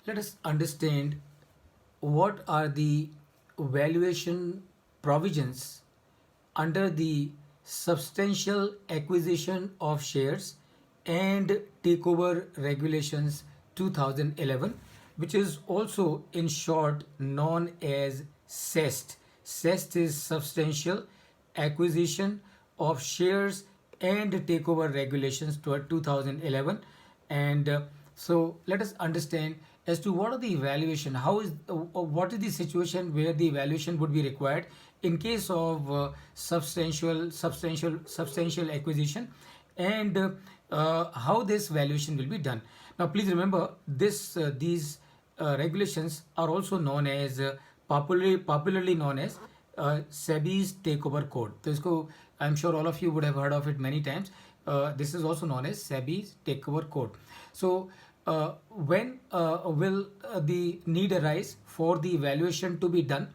Let us understand what are the valuation provisions under the substantial acquisition of shares and takeover regulations 2011, which is also in short known as SEST. SEST is substantial acquisition of shares and takeover regulations toward 2011. And so let us understand as to what are the evaluation, what is the situation where the evaluation would be required in case of substantial acquisition, and how this valuation will be done. Now please remember these regulations are also known as popularly known as SEBI's takeover code. So इसको I'm sure all of you would have heard of it many times. This is also known as SEBI's takeover code. So when will the need arise for the evaluation to be done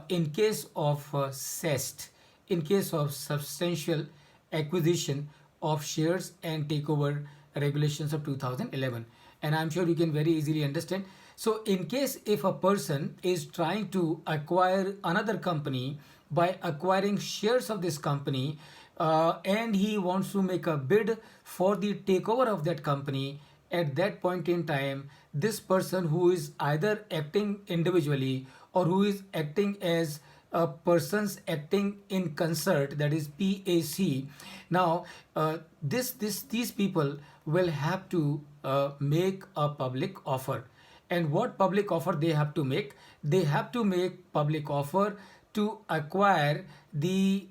in case of SEST, in case of substantial acquisition of shares and takeover regulations of 2011? And I'm sure you can very easily understand. So in case if a person is trying to acquire another company by acquiring shares of this company, and he wants to make a bid for the takeover of that company, at that point in time this person who is either acting individually or who is acting as persons acting in concert, that is PAC. Now these people will have to make a public offer. And what public offer they have to make? They have to make public offer to acquire the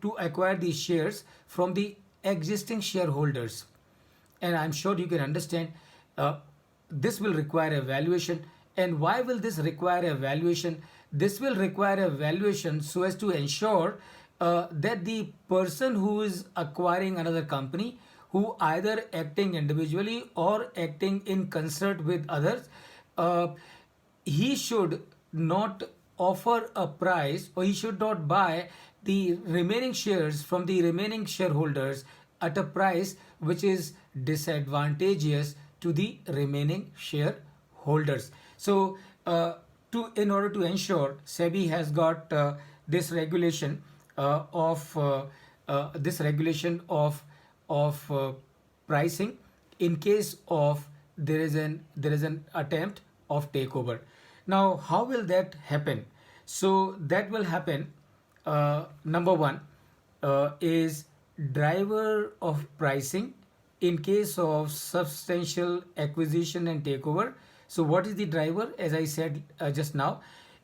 to acquire the shares from the existing shareholders. And I'm sure you can understand this will require a valuation. And why will this require a valuation? This will require a valuation so as to ensure that the person who is acquiring another company, who either acting individually or acting in concert with others, he should not offer a price, or he should not buy the remaining shares from the remaining shareholders at a price which is disadvantageous to the remaining shareholders. So in order to ensure, SEBI has got this regulation of pricing in case of there is an attempt of takeover. Now how will that happen? So that will happen, number one is driver of pricing in case of substantial acquisition and takeover. So what is the driver? As I said just now,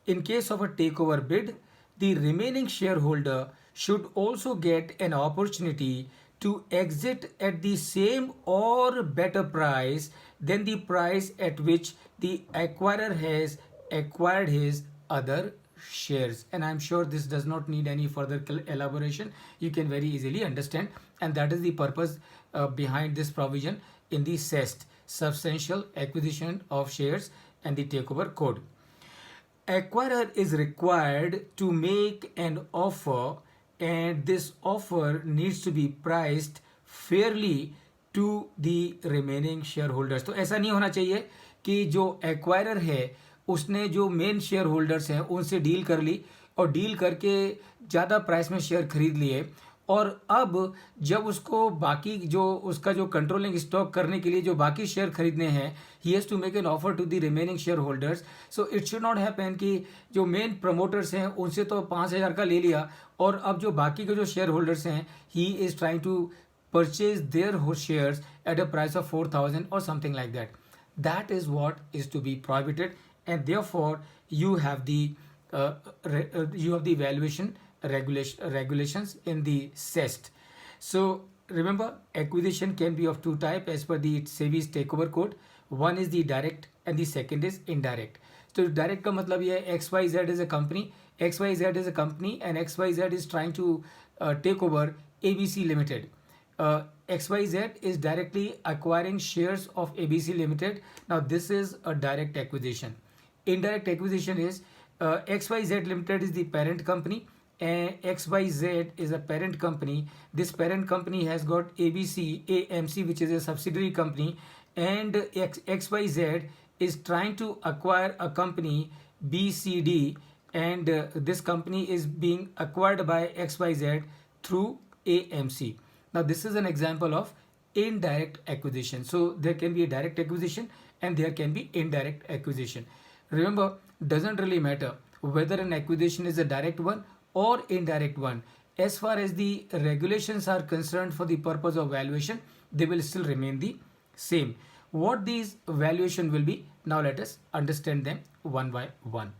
in case of a takeover bid, the remaining shareholder should also get an opportunity to exit at the same or better price than the price at which the acquirer has acquired his other shares. And I'm sure this does not need any further elaboration. You can very easily understand, and that is the purpose behind this provision in the SEST, substantial acquisition of shares and the takeover code. Acquirer is required to make an offer, and this offer needs to be priced fairly to the remaining shareholders. तो ऐसा नहीं होना चाहिए कि जो acquirer है उसने जो मेन शेयर होल्डर्स हैं उनसे डील कर ली और डील करके ज़्यादा प्राइस में शेयर खरीद लिए, और अब जब उसको बाकी जो उसका जो कंट्रोलिंग स्टॉक करने के लिए जो बाकी शेयर खरीदने हैं, he has to make an offer to the remaining share holders. So it should not happen कि जो मेन प्रमोटर्स हैं उनसे तो 5,000 का ले लिया, और अब जो बाकी के जो शेयर होल्डर्स हैं he is trying to purchase their shares at a price of 4,000 or something like that. That is what is to be prohibited, and therefore you have the valuation regulations in the SEST. So remember, acquisition can be of two types as per the SEBI's takeover code. One is the direct and the second is indirect. So direct का मतलब ये है XYZ is a company, XYZ is a company, and XYZ is trying to take over ABC Limited. XYZ is directly acquiring shares of ABC Limited. Now this is a direct acquisition. Indirect acquisition is XYZ Limited is the parent company, and XYZ is a parent company. This parent company has got ABC AMC, which is a subsidiary company, and XYZ is trying to acquire a company BCD, and this company is being acquired by XYZ through AMC. Now this is an example of indirect acquisition. So there can be a direct acquisition and there can be indirect acquisition. Remember, doesn't really matter whether an acquisition is a direct one or indirect one. As far as the regulations are concerned for the purpose of valuation, they will still remain the same. What these valuation will be, now let us understand them one by one.